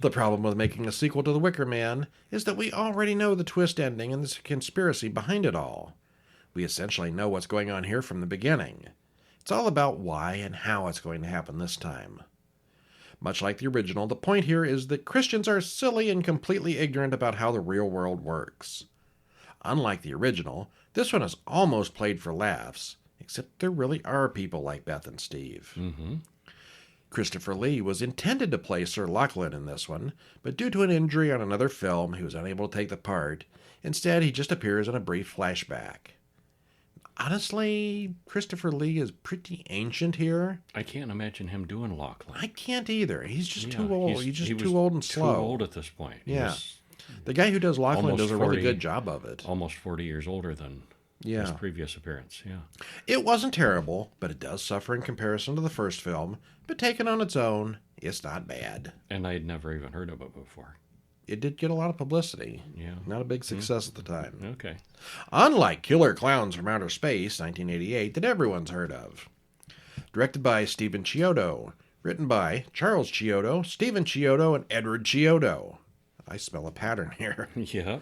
The problem with making a sequel to The Wicker Man is that we already know the twist ending and the conspiracy behind it all. We essentially know what's going on here from the beginning. It's all about why and how it's going to happen this time. Much like the original, the point here is that Christians are silly and completely ignorant about how the real world works. Unlike the original, this one is almost played for laughs, except there really are people like Beth and Steve. Mm-hmm. Christopher Lee was intended to play Sir Lachlan in this one, but due to an injury on another film, he was unable to take the part. Instead, he just appears in a brief flashback. Honestly, Christopher Lee is pretty ancient here. I can't imagine him doing Lachlan. I can't either. He's just too old. He's just too old and slow. Too old at this point. Yeah. The guy who does Lachlan does a really good job of it. Almost 40 years older than his previous appearance. Yeah. It wasn't terrible, but it does suffer in comparison to the first film. But taken on its own, it's not bad. And I'd never even heard of it before. It did get a lot of publicity. Yeah. Not a big success at the time. Okay. Unlike Killer Klowns from Outer Space, 1988, that everyone's heard of. Directed by Stephen Chiodo. Written by Charles Chiodo, Stephen Chiodo, and Edward Chiodo. I smell a pattern here. Yeah.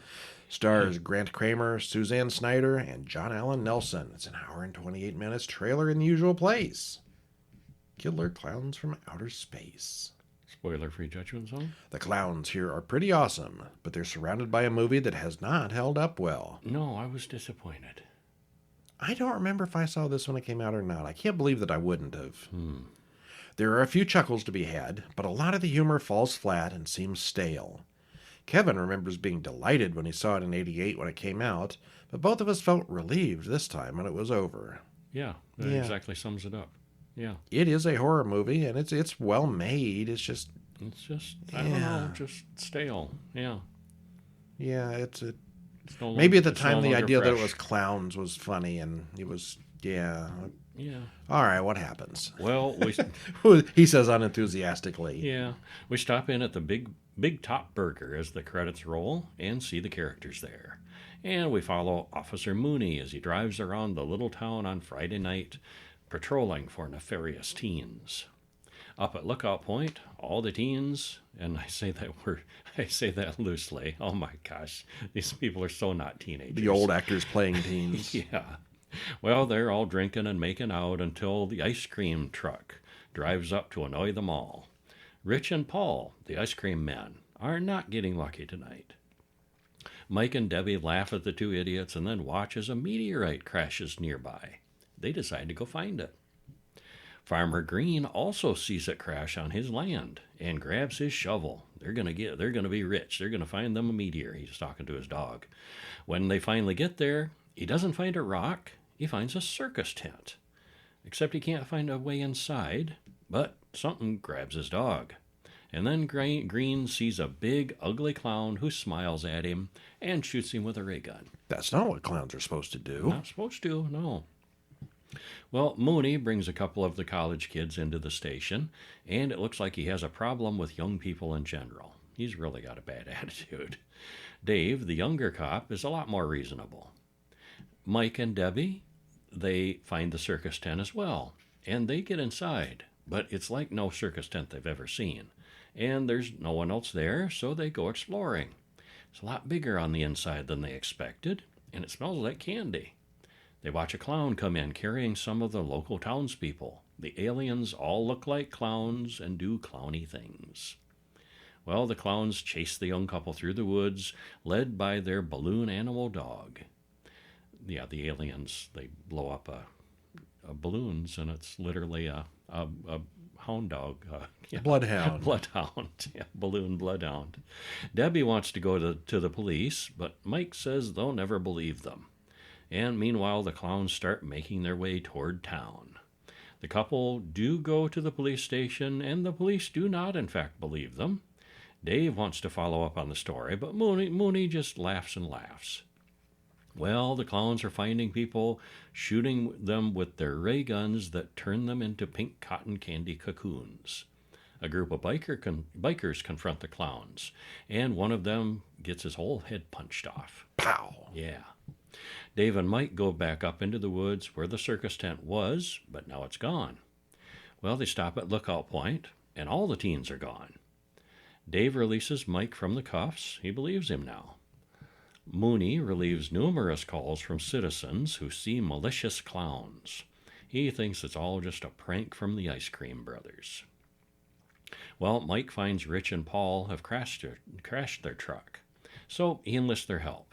Stars Grant Kramer, Suzanne Snyder, and John Allen Nelson. It's an hour and 28 minutes trailer in the usual place. Killer Klowns from Outer Space. Spoiler-free judgment zone? The clowns here are pretty awesome, but they're surrounded by a movie that has not held up well. No, I was disappointed. I don't remember if I saw this when it came out or not. I can't believe that I wouldn't have. There are a few chuckles to be had, but a lot of the humor falls flat and seems stale. Kevin remembers being delighted when he saw it in '88 when it came out, but both of us felt relieved this time when it was over. Yeah, that exactly sums it up. Yeah. It is a horror movie, and it's well made. It's just I don't know, just stale. Yeah. Yeah, it's no maybe at the time the idea fresh. that it was clowns was funny, and it was Yeah. All right, what happens? Well, he says unenthusiastically. Yeah, we stop in at the Big Top Burger as the credits roll and see the characters there. And we follow Officer Mooney as he drives around the little town on Friday night, patrolling for nefarious teens. Up at Lookout Point, all the teens, and I say that loosely. Oh my gosh, these people are so not teenagers. The old actors playing teens. Yeah. Well, they're all drinking and making out until the ice cream truck drives up to annoy them all. Rich and Paul, the ice cream men, are not getting lucky tonight. Mike and Debbie laugh at the two idiots and then watch as a meteorite crashes nearby. They decide to go find it. Farmer Green also sees it crash on his land and grabs his shovel. They're gonna be rich. They're gonna find them a meteor. He's talking to his dog. When they finally get there, he doesn't find a rock. He finds a circus tent. Except he can't find a way inside, but something grabs his dog. And then Green sees a big, ugly clown who smiles at him and shoots him with a ray gun. That's not what clowns are supposed to do. Not supposed to, no. Well, Mooney brings a couple of the college kids into the station, and it looks like he has a problem with young people in general. He's really got a bad attitude. Dave, the younger cop, is a lot more reasonable. Mike and Debbie, they find the circus tent as well, and they get inside, but it's like no circus tent they've ever seen. And there's no one else there, so they go exploring. It's a lot bigger on the inside than they expected, and it smells like candy. They watch a clown come in carrying some of the local townspeople. The aliens all look like clowns and do clowny things. Well, the clowns chase the young couple through the woods, led by their balloon animal dog. Yeah, the aliens, they blow up a balloons, and it's literally a hound dog. Bloodhound. Bloodhound. Yeah, balloon bloodhound. Debbie wants to go to the police, but Mike says they'll never believe them. And meanwhile, the clowns start making their way toward town. The couple do go to the police station, and the police do not, in fact, believe them. Dave wants to follow up on the story, but Mooney just laughs and laughs. Well, the clowns are finding people, shooting them with their ray guns that turn them into pink cotton candy cocoons. A group of bikers confront the clowns, and one of them gets his whole head punched off. Pow! Yeah. Dave and Mike go back up into the woods where the circus tent was, but now it's gone. Well, they stop at Lookout Point, and all the teens are gone. Dave releases Mike from the cuffs. He believes him now. Mooney relieves numerous calls from citizens who see malicious clowns. He thinks it's all just a prank from the Ice Cream Brothers. Well, Mike finds Rich and Paul have crashed their truck, so he enlists their help.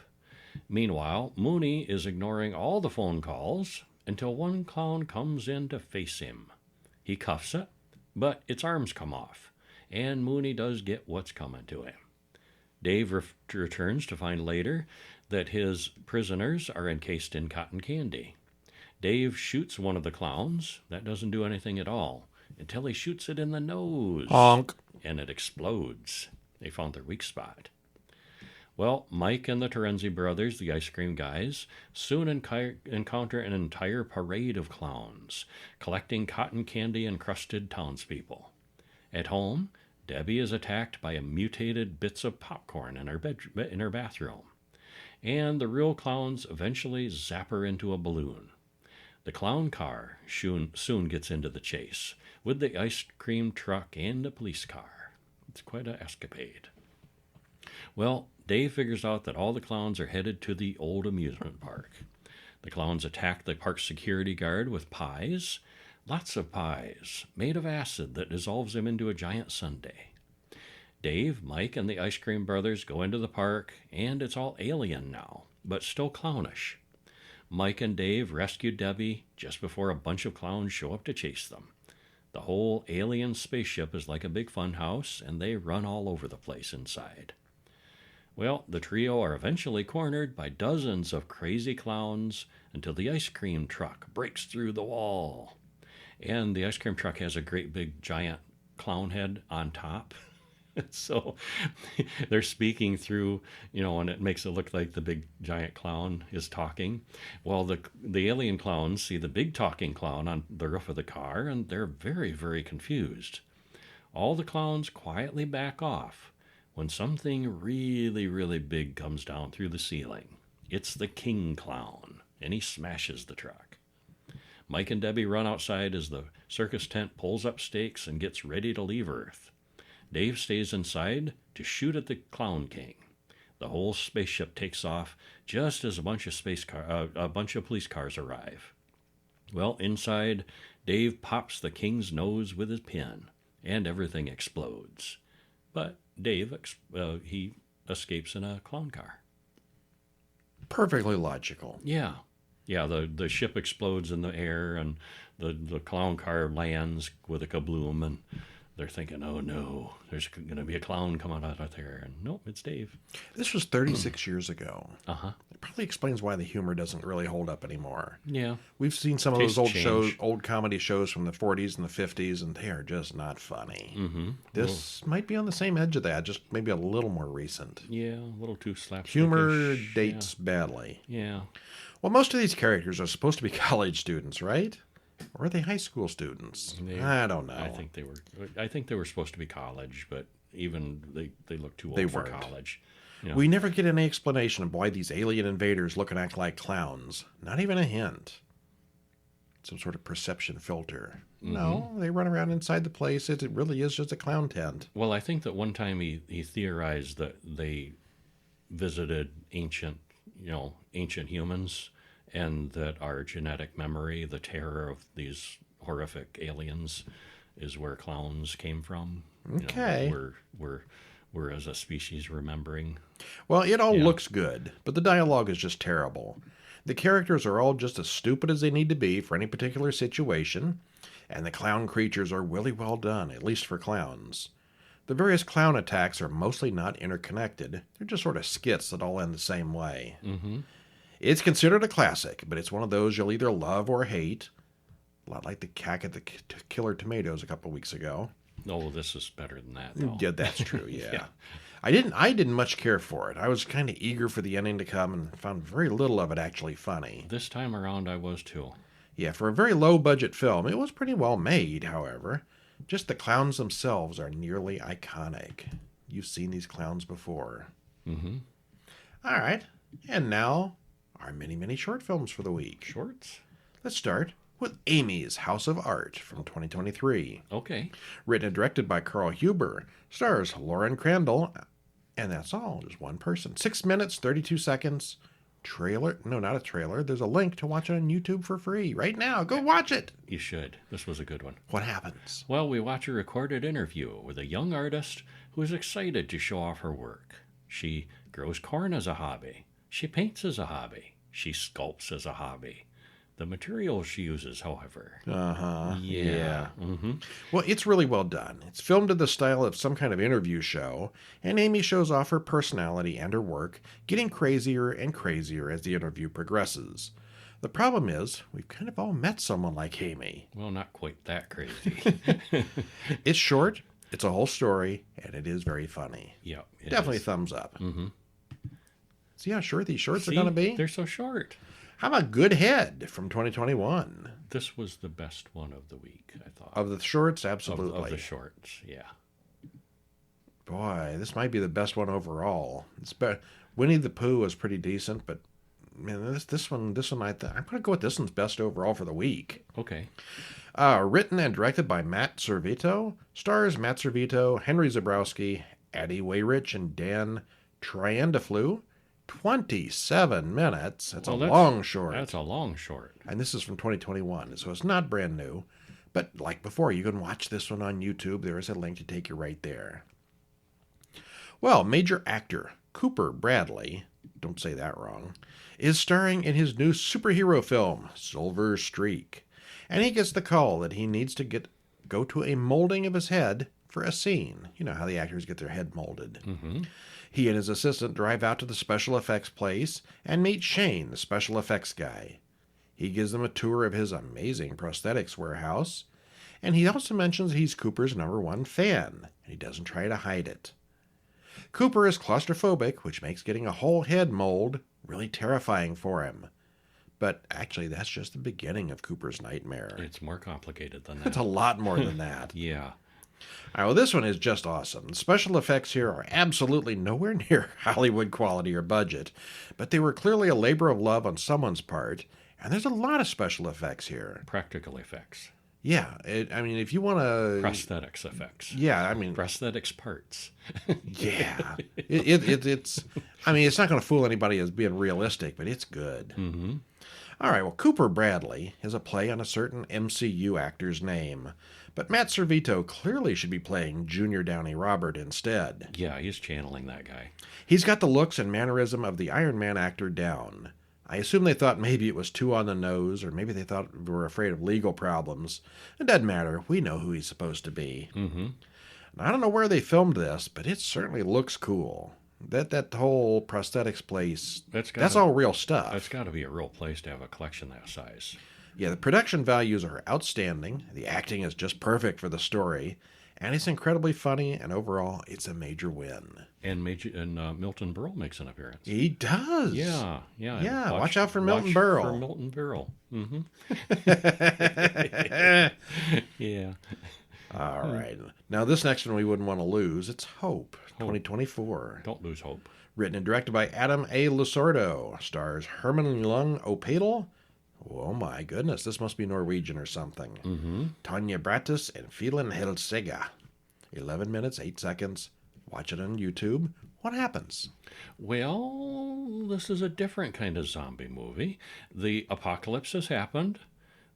Meanwhile, Mooney is ignoring all the phone calls until one clown comes in to face him. He cuffs it, but its arms come off, and Mooney does get what's coming to him. Dave returns to find later that his prisoners are encased in cotton candy. Dave shoots one of the clowns. That doesn't do anything at all until he shoots it in the nose. Honk. And it explodes. They found their weak spot. Well, Mike and the Terenzi brothers, the ice cream guys, soon encounter an entire parade of clowns, collecting cotton candy-encrusted townspeople. At home, Debbie is attacked by mutated bits of popcorn in her bathroom. And the real clowns eventually zap her into a balloon. The clown car soon gets into the chase, with the ice cream truck and a police car. It's quite an escapade. Well, Dave figures out that all the clowns are headed to the old amusement park. The clowns attack the park security guard with pies, lots of pies, made of acid that dissolves him into a giant sundae. Dave, Mike, and the ice cream brothers go into the park, and it's all alien now, but still clownish. Mike and Dave rescue Debbie just before a bunch of clowns show up to chase them. The whole alien spaceship is like a big fun house, and they run all over the place inside. Well, the trio are eventually cornered by dozens of crazy clowns until the ice cream truck breaks through the wall. And the ice cream truck has a great big giant clown head on top. So they're speaking through, and it makes it look like the big giant clown is talking. Well, the alien clowns see the big talking clown on the roof of the car, and they're very, very confused. All the clowns quietly back off when something really, really big comes down through the ceiling. It's the king clown, and he smashes the truck. Mike and Debbie run outside as the circus tent pulls up stakes and gets ready to leave Earth. Dave stays inside to shoot at the Clown King. The whole spaceship takes off just as a bunch of police cars arrive. Well, inside, Dave pops the King's nose with his pin, and everything explodes. But Dave, he escapes in a clown car. Perfectly logical. Yeah, the ship explodes in the air, and the clown car lands with a kabloom, and they're thinking, oh no, there's going to be a clown coming out of there. And nope, it's Dave. This was 36 years ago. Uh-huh. It probably explains why the humor doesn't really hold up anymore. Yeah. We've seen some of Tastes those change. old comedy shows from the 40s and the 50s, and they are just not funny. Mm-hmm. This might be on the same edge of that, just maybe a little more recent. Yeah, a little too slapstick. Humor dates badly. Yeah. Well, most of these characters are supposed to be college students, right? Or are they high school students? I don't know. I think they were supposed to be college, but even they look too old They for weren't. college. We never get any explanation of why these alien invaders look and act like clowns. Not even a hint. Some sort of perception filter. Mm-hmm. No, they run around inside the place. It really is just a clown tent. Well, I think that one time he theorized that they visited ancient humans, and that our genetic memory, the terror of these horrific aliens, is where clowns came from. Okay. We're as a species remembering. Well, it all looks good, but the dialogue is just terrible. The characters are all just as stupid as they need to be for any particular situation, and the clown creatures are really well done, at least for clowns. The various clown attacks are mostly not interconnected. They're just sort of skits that all end the same way. Mm-hmm. It's considered a classic, but it's one of those you'll either love or hate. A lot like the cack at the Killer Tomatoes a couple weeks ago. Oh, this is better than that, though. Yeah, that's true, yeah. Yeah. I didn't much care for it. I was kind of eager for the ending to come and found very little of it actually funny. This time around, I was too. Yeah, for a very low-budget film, it was pretty well made, however. Just the clowns themselves are nearly iconic. You've seen these clowns before. Mm-hmm. All right, and now our many short films for the week. Shorts? Let's start with Amy's House of Art from 2023. Okay. Written and directed by Carl Huber. Stars Lauren Crandall. And that's all. Just one person. 6 minutes, 32 seconds. Trailer. No, not a trailer. There's a link to watch it on YouTube for free right now. Go watch it. You should. This was a good one. What happens? Well, we watch a recorded interview with a young artist who is excited to show off her work. She grows corn as a hobby. She paints as a hobby. She sculpts as a hobby. The material she uses, however. Uh-huh. Yeah. Well, it's really well done. It's filmed in the style of some kind of interview show, and Amy shows off her personality and her work, getting crazier and crazier as the interview progresses. The problem is, we've kind of all met someone like Amy. Well, not quite that crazy. It's short, it's a whole story, and it is very funny. Yep. Definitely thumbs up. See how short these shorts are going to be? They're so short. How about Good Head from 2021? This was the best one of the week, I thought. Of the shorts, absolutely. Of the shorts, yeah. Boy, this might be the best one overall. Winnie the Pooh was pretty decent, but man, this one, I'm going to go with this one's best overall for the week. Okay. Written and directed by Matt Servito, stars Matt Servito, Henry Zabrowski, Addie Wayrich, and Dan Triandaflu. 27 minutes. That's a long short. That's a long short. And this is from 2021, so it's not brand new. But like before, you can watch this one on YouTube. There is a link to take you right there. Well, major actor Cooper Bradley, don't say that wrong, is starring in his new superhero film, Silver Streak. And he gets the call that he needs to go to a molding of his head for a scene. You know how the actors get their head molded. He and his assistant drive out to the special effects place and meet Shane, the special effects guy. He gives them a tour of his amazing prosthetics warehouse, and he also mentions he's Cooper's #1 fan, and he doesn't try to hide it. Cooper is claustrophobic, which makes getting a whole head mold really terrifying for him. But actually, that's just the beginning of Cooper's nightmare. It's more complicated than that. It's a lot more than that. Yeah. All right, well, this one is just awesome. The special effects here are absolutely nowhere near Hollywood quality or budget, but they were clearly a labor of love on someone's part, and there's a lot of special effects here. Practical effects. Yeah, if you want to... Prosthetics effects. Yeah, Prosthetics parts. Yeah. It's not going to fool anybody as being realistic, but it's good. All right, well, Cooper Bradley is a play on a certain MCU actor's name, but Matt Servito clearly should be playing Junior Downey Robert instead. Yeah, he's channeling that guy. He's got the looks and mannerism of the Iron Man actor down. I assume they thought maybe it was too on the nose, or maybe they thought we were afraid of legal problems. It doesn't matter. We know who he's supposed to be. I don't know where they filmed this, but it certainly looks cool. That whole prosthetics place, that's all real stuff. That's got to be a real place to have a collection that size. Yeah, the production values are outstanding. The acting is just perfect for the story. And it's incredibly funny, and overall, it's a major win. And Milton Berle makes an appearance. He does. Yeah. Watch out for Milton Berle. For Milton Berle. Yeah. All right. Now, this next one we wouldn't want to lose. It's Hope, 2024. Don't lose hope. Written and directed by Adam A. Lusordo. Stars Herman Lung Opedal. Oh my goodness, this must be Norwegian or something. Tanya Brattis and Phelan Helsega. 11 minutes, 8 seconds. Watch it on YouTube. What happens? Well, this is a different kind of zombie movie. The apocalypse has happened,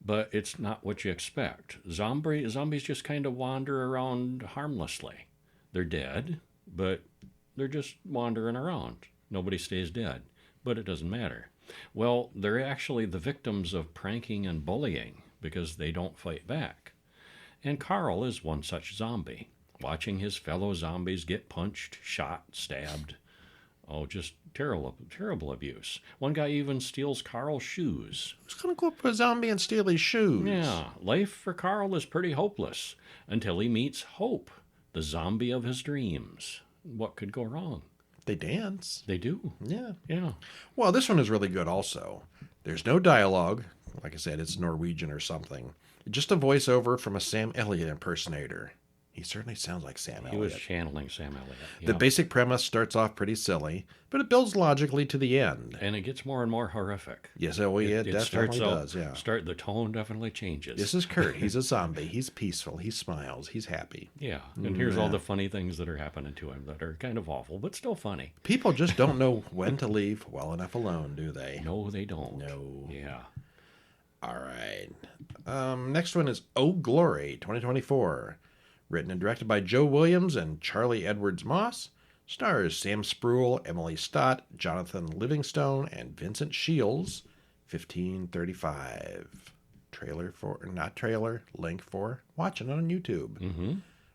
but it's not what you expect. Zombies just kind of wander around harmlessly. They're dead, but they're just wandering around. Nobody stays dead, but it doesn't matter. Well, they're actually the victims of pranking and bullying because they don't fight back. And Carl is one such zombie, watching his fellow zombies get punched, shot, stabbed. Oh, just terrible abuse. One guy even steals Carl's shoes. Who's going to go up to a zombie and steal his shoes? Yeah, life for Carl is pretty hopeless until he meets Hope, the zombie of his dreams. What could go wrong? They dance. They do. Yeah. Yeah. Well, this one is really good also. There's no dialogue. Like I said, it's Norwegian or something. Just a voiceover from a Sam Elliott impersonator. He certainly sounds like Sam Elliott. He was channeling Sam Elliott. Yeah. The basic premise starts off pretty silly, but it builds logically to the end. And it gets more and more horrific. Yes, it definitely does, yeah. The tone definitely changes. This is Kurt. He's a zombie. He's peaceful. He smiles. He's happy. Yeah, and here's all the funny things that are happening to him that are kind of awful, but still funny. People just don't know when to leave well enough alone, do they? No, they don't. No. Yeah. All right. Next one is Oh Glory, 2024. Written and directed by Joe Williams and Charlie Edwards Moss. Stars Sam Spruill, Emily Stott, Jonathan Livingstone, and Vincent Shields. 1535. Link for watching it on YouTube. Mm-hmm.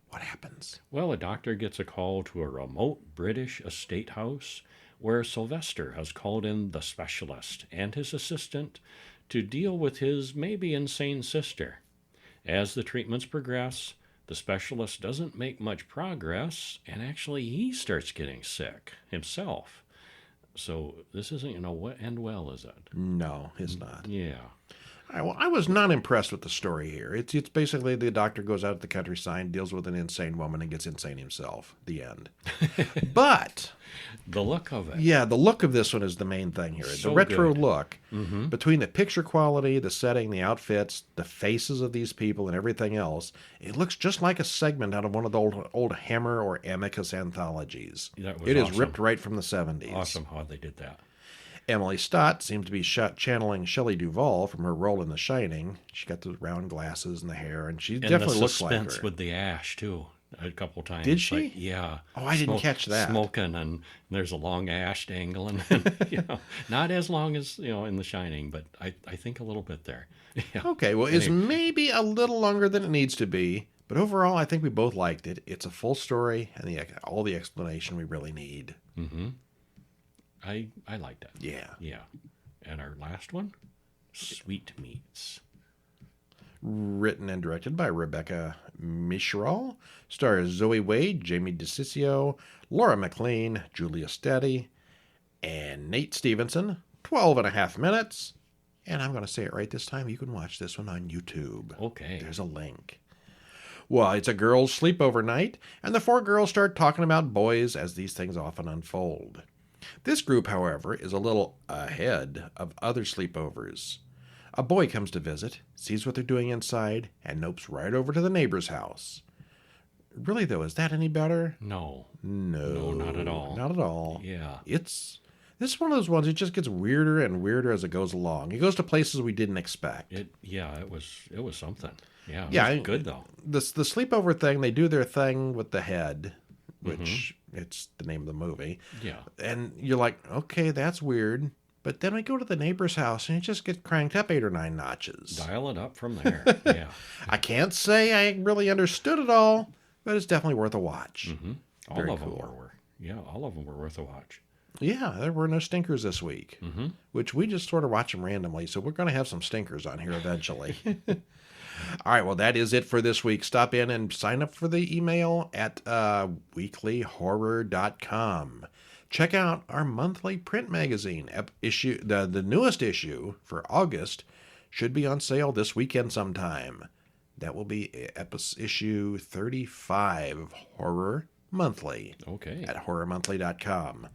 What happens? Well, a doctor gets a call to a remote British estate house where Sylvester has called in the specialist and his assistant to deal with his maybe insane sister. As the treatments progress, the specialist doesn't make much progress, and actually he starts getting sick himself. So this isn't going to end well, is it? No, it's not. Yeah. All right, well, I was not impressed with the story here. It's basically the doctor goes out to the countryside, deals with an insane woman, and gets insane himself. The end. But the look of it. Yeah, the look of this one is the main thing here. So the retro good. look, Mm-hmm. between the picture quality, the setting, the outfits, the faces of these people, and everything else, it looks just like a segment out of one of the old Hammer or Amicus anthologies. That was It is awesome. ripped right from the 70s. Awesome how they did that. Emily Stott seems to be channeling Shelley Duvall from her role in The Shining. She got the round glasses and the hair, and she definitely looks like her. And the suspense with the ash, too, a couple times. Did she? Like, yeah. Oh, I didn't catch that. Smoking, and there's a long ash dangling. Not as long as, in The Shining, but I think a little bit there. Yeah. Okay, well, it's maybe a little longer than it needs to be, but overall, I think we both liked it. It's a full story, and all the explanation we really need. Mm-hmm. I liked it. Yeah. Yeah. And our last one? Sweetmeats. Written and directed by Rebecca Mishral. Stars Zoe Wade, Jamie DeCiccio, Laura McLean, Julia Steady, and Nate Stevenson. 12 and a half minutes. And I'm going to say it right this time. You can watch this one on YouTube. Okay. There's a link. Well, it's a girls' sleepover night, and the four girls start talking about boys as these things often unfold. This group, however, is a little ahead of other sleepovers. A boy comes to visit, sees what they're doing inside, and nopes right over to the neighbor's house. Really, though, is that any better? No. No. No, not at all. Not at all. Yeah. This is one of those ones, it just gets weirder and weirder as it goes along. It goes to places we didn't expect. It was something. Yeah. Yeah, good, though. The sleepover thing, they do their thing with the head, which it's the name of the movie. Yeah. And you're like, okay, that's weird. But then we go to the neighbor's house and it just gets cranked up 8 or 9 notches. Dial it up from there. Yeah. I can't say I really understood it all, but it's definitely worth a watch. Mm-hmm. Very All of cool. them were. Yeah, all of them were worth a watch. Yeah, there were no stinkers this week, which we just sort of watch them randomly. So we're going to have some stinkers on here eventually. All right, well, that is it for this week. Stop in and sign up for the email at weeklyhorror.com. Check out our monthly print magazine issue. The newest issue for August should be on sale this weekend sometime. That will be issue 35 of Horror Monthly at horrormonthly.com.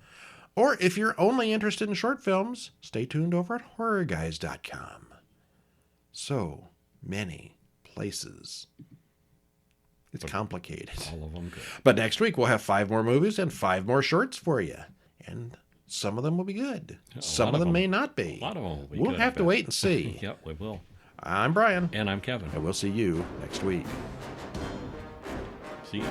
Or if you're only interested in short films, stay tuned over at horrorguys.com. So many places. It's complicated. All of them good. But next week we'll have 5 more movies and 5 more shorts for you. And some of them will be good. Some of them may not be. A lot of them will be good. We'll have to wait and see. Yep, we will. I'm Brian. And I'm Kevin. And we'll see you next week. See you.